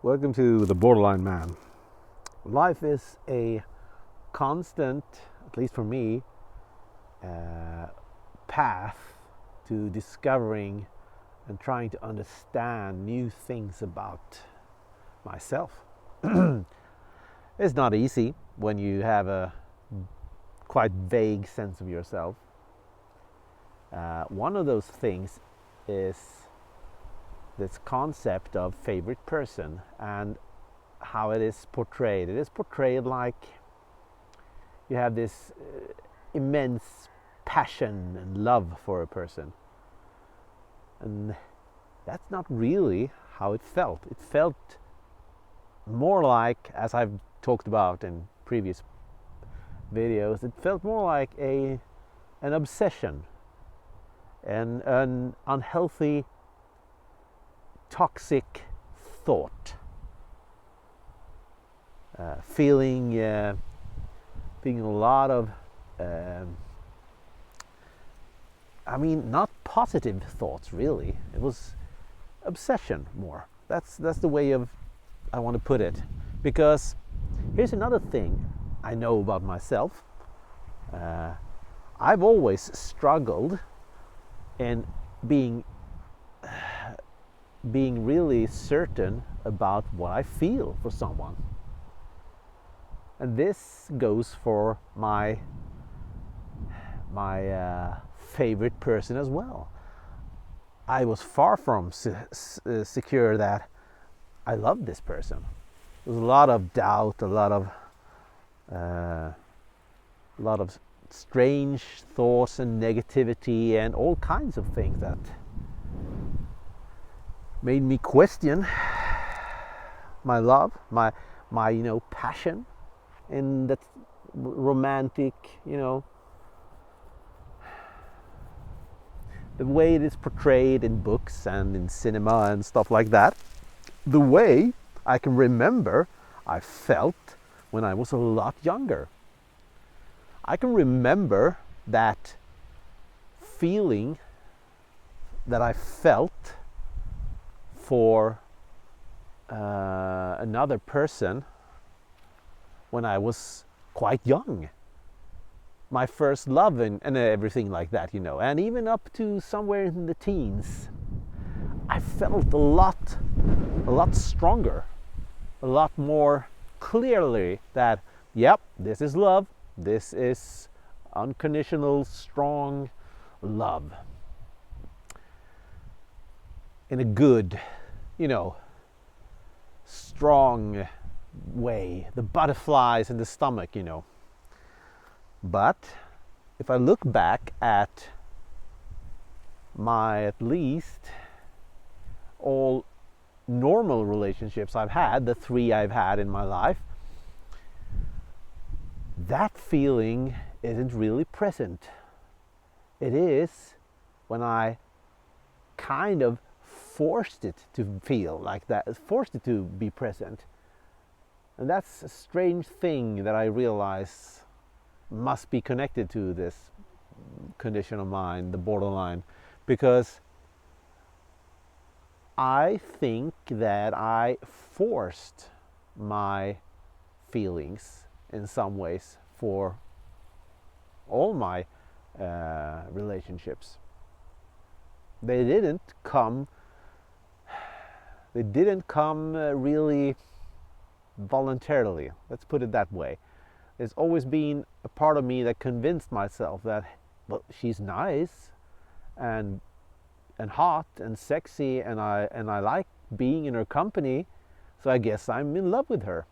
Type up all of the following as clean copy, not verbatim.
Welcome to The Borderline Man. Life is a constant, at least for me, path to discovering and trying to understand new things about myself. It's not easy when you have a quite vague sense of yourself. One of those things is this concept of favorite person and how it is portrayed. It is portrayed like you have this immense passion and love for a person. And that's not really how it felt. It felt more like, as I've talked about in previous videos, it felt more like an obsession, an unhealthy, toxic thought, feeling a lot of not positive thoughts really. It was obsession more. That's the way of I want to put it. Because here's another thing I know about myself. I've always struggled in being really certain about what I feel for someone. And this goes for my favorite person as well. I was far from secure that I loved this person. There was a lot of doubt, a lot of strange thoughts and negativity and all kinds of things that made me question my love, my passion in that romantic, the way it is portrayed in books and in cinema and stuff like that. The way I can remember I felt when I was a lot younger. I can remember that feeling that I felt for another person when I was quite young. My first love and everything like that, and even up to somewhere in the teens. I felt a lot stronger, a lot more clearly that, yep, this is love, this is unconditional, strong love. In a good, strong way, the butterflies in the stomach, But if I look back at my, at least, all normal relationships I've had, the 3 I've had in my life, that feeling isn't really present. It is when I kind of forced it to feel like that, forced it to be present. And that's a strange thing that I realize must be connected to this condition of mine, the borderline, because I think that I forced my feelings in some ways for all my relationships. They didn't come really voluntarily. Let's put it that way. There's always been a part of me that convinced myself that, well, she's nice and hot and sexy, and I like being in her company, so I guess I'm in love with her.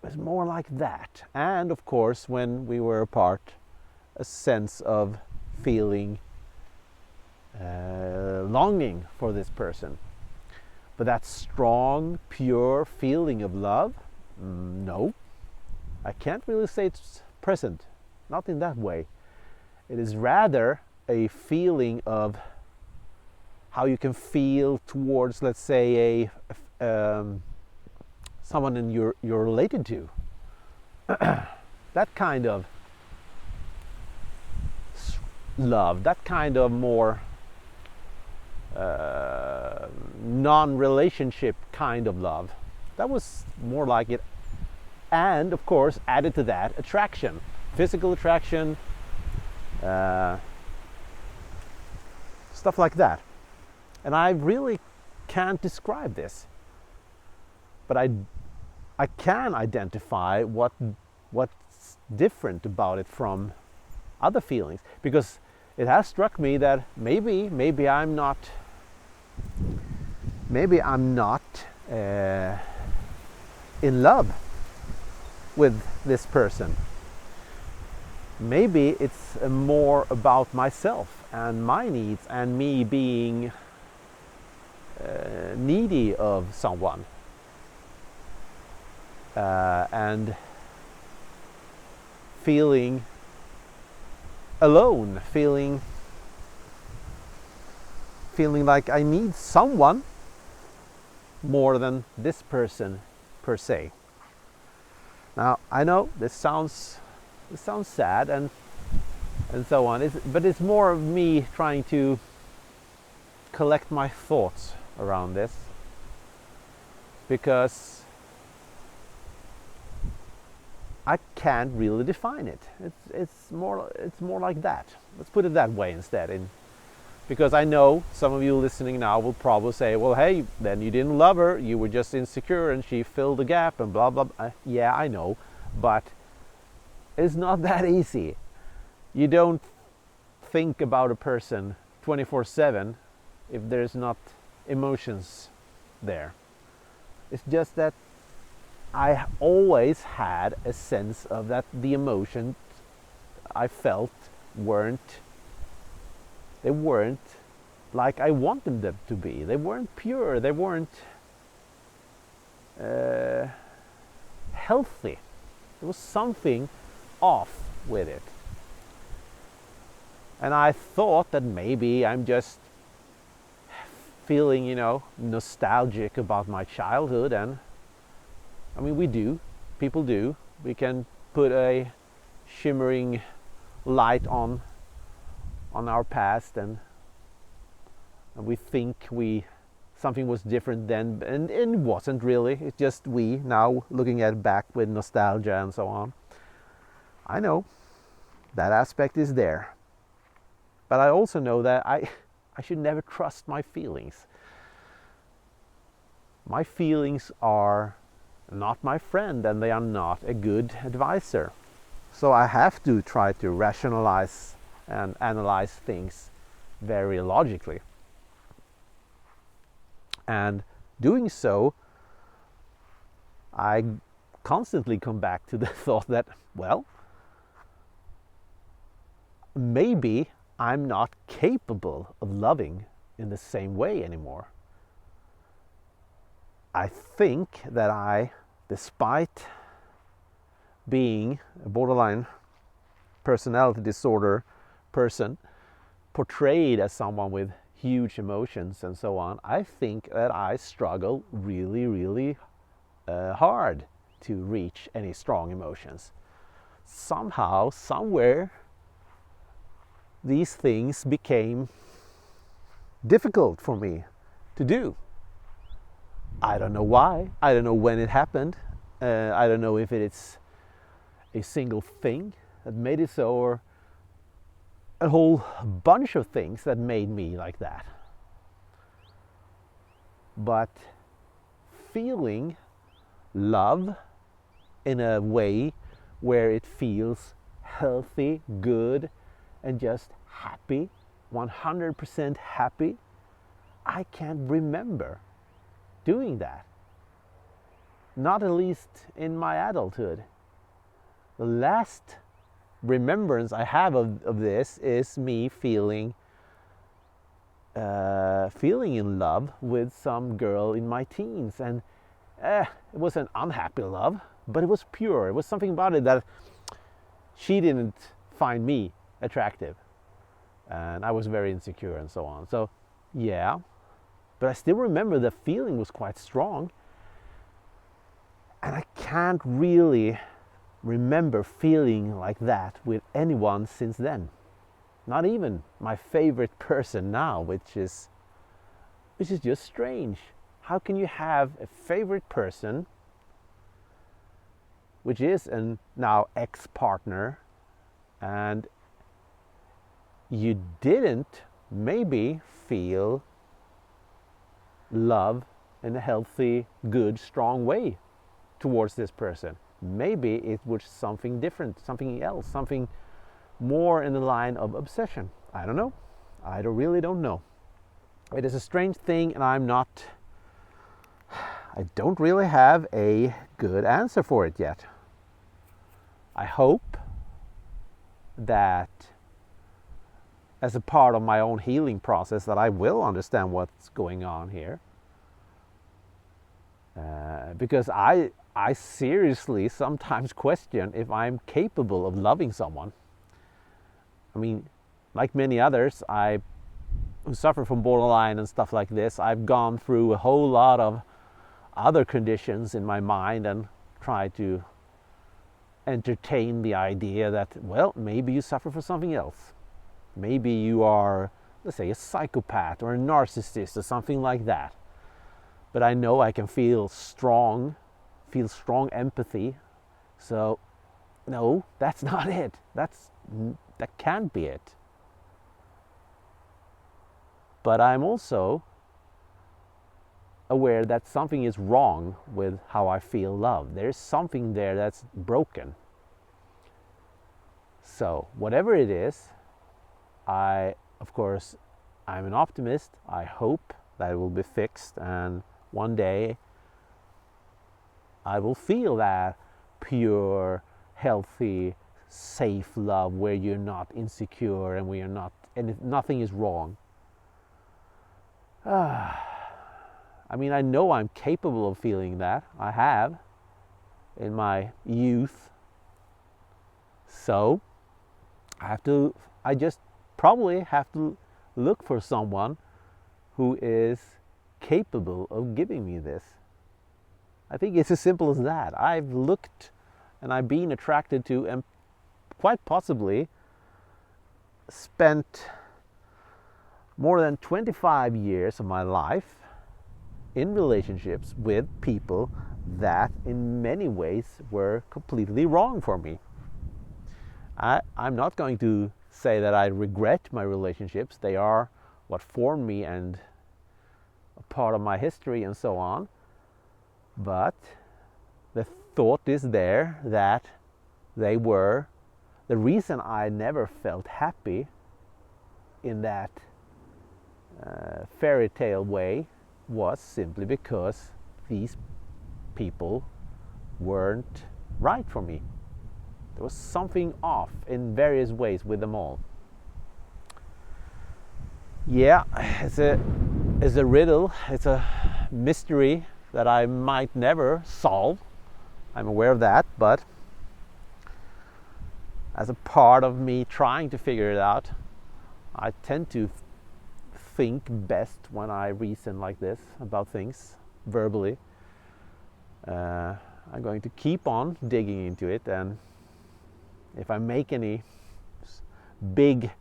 It was more like that. And of course, when we were apart, a sense of feeling longing for this person. But that strong, pure feeling of love, no. I can't really say it's present, not in that way. It is rather a feeling of how you can feel towards, let's say, someone you're related to. That kind of love, that kind of more non-relationship kind of love. That was more like it. And of course, added to that, attraction, physical attraction, stuff like that. And I really can't describe this, but I can identify what's different about it from other feelings, because it has struck me that maybe I'm not in love with this person. Maybe it's more about myself and my needs and me being needy of someone, and feeling alone, feeling like I need someone more than this person per se. Now I know this sounds sad and so on, but it's more of me trying to collect my thoughts around this, because I can't really define it. It's more like that. Let's put it that way instead. Because I know some of you listening now will probably say, well, hey, then you didn't love her, you were just insecure and she filled the gap and blah, blah, blah. Yeah, I know, but it's not that easy. You don't think about a person 24/7 if there's not emotions there. It's just that I always had a sense of that the emotions I felt weren't like I wanted them to be. They weren't pure. They weren't healthy. There was something off with it. And I thought that maybe I'm just feeling, nostalgic about my childhood. And I mean, we do. People do. We can put a shimmering light on our past, and we think something was different then, and it wasn't really. It's just we now looking at it back with nostalgia and so on. I know that aspect is there, but I also know that I should never trust my feelings. My feelings are not my friend, and they are not a good advisor. So I have to try to rationalize and analyze things very logically. And doing so, I constantly come back to the thought that, well, maybe I'm not capable of loving in the same way anymore. I think that I, despite being a borderline personality disorder person, portrayed as someone with huge emotions and so on, I think that I struggle really, really hard to reach any strong emotions. Somehow, somewhere, these things became difficult for me to do. I don't know why. I don't know when it happened. I don't know if it's a single thing that made it so, or a whole bunch of things that made me like that. But feeling love in a way where it feels healthy, good, and just happy, 100% happy, I can't remember doing that. Not at least in my adulthood. The last remembrance I have of this is me feeling in love with some girl in my teens, and it was an unhappy love, but it was pure. It was something about it that she didn't find me attractive, and I was very insecure and so on. So yeah, but I still remember the feeling was quite strong, and I can't really remember feeling like that with anyone since then. Not even my favorite person now, which is just strange How can you have a favorite person, which is a now ex-partner, and you didn't maybe feel love in a healthy, good, strong way towards this person? Maybe it was something different, something else, something more in the line of obsession. I don't know. I really don't know. It is a strange thing, and I don't really have a good answer for it yet. I hope that as a part of my own healing process that I will understand what's going on here. Because I seriously sometimes question if I'm capable of loving someone. I mean, like many others, who suffer from borderline and stuff like this, I've gone through a whole lot of other conditions in my mind and tried to entertain the idea that, well, maybe you suffer from something else. Maybe you are, let's say, a psychopath or a narcissist or something like that. But I know I can feel strong empathy. So, no, that's not it. That can't be it. But I'm also aware that something is wrong with how I feel love. There's something there that's broken. So, whatever it is, of course, I'm an optimist. I hope that it will be fixed, and one day I will feel that pure, healthy, safe love where you're not insecure and nothing is wrong. I mean, I know I'm capable of feeling that. I have in my youth. So I just probably have to look for someone who is capable of giving me this. I think it's as simple as that. I've looked and I've been attracted to and quite possibly spent more than 25 years of my life in relationships with people that in many ways were completely wrong for me. I'm not going to say that I regret my relationships. They are what formed me and a part of my history and so on. But the thought is there that they were the reason I never felt happy in that fairy tale way was simply because these people weren't right for me. There was something off in various ways with them all. Yeah, it's a riddle, it's a mystery that I might never solve. I'm aware of that, but as a part of me trying to figure it out, I tend to think best when I reason like this about things verbally. I'm going to keep on digging into it, and if I make any big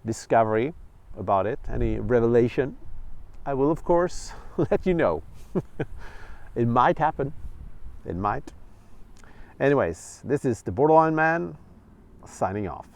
discovery about it, any revelation, I will of course let you know. It might happen. It might. Anyways, this is the Borderline Man signing off.